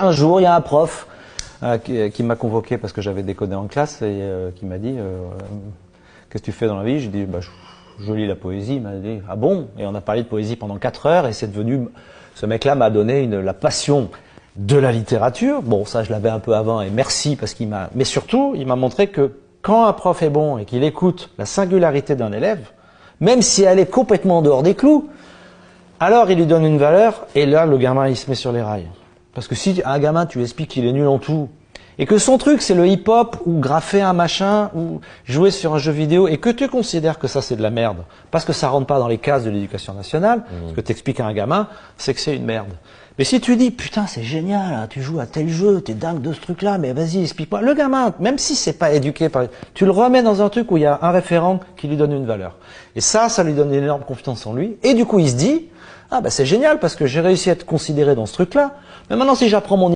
Un jour, il y a un prof qui m'a convoqué parce que j'avais décodé en classe et qui m'a dit qu'est-ce que tu fais dans la vie? J'ai dit bah, je lis la poésie. Il m'a dit ah bon? Et on a parlé de poésie pendant 4 heures et c'est devenu, ce mec-là m'a donné la passion de la littérature. Bon, ça je l'avais un peu avant et merci parce qu'il m'a, mais surtout il m'a montré que quand un prof est bon et qu'il écoute la singularité d'un élève, même si elle est complètement dehors des clous, alors il lui donne une valeur et là le gamin il se met sur les rails. Parce que si à un gamin tu expliques qu'il est nul en tout, et que son truc c'est le hip-hop, ou graffer un machin, ou jouer sur un jeu vidéo, et que tu considères que ça c'est de la merde, parce que ça rentre pas dans les cases de l'éducation nationale, ce que tu expliques à un gamin, c'est que c'est une merde. Mais si tu dis, putain c'est génial, hein, tu joues à tel jeu, t'es dingue de ce truc-là, mais vas-y explique-moi. Le gamin, même si c'est pas éduqué, tu le remets dans un truc où il y a un référent qui lui donne une valeur. Et ça lui donne une énorme confiance en lui, et du coup il se dit, ah bah c'est génial parce que j'ai réussi à être considéré dans ce truc-là, mais maintenant si j'apprends mon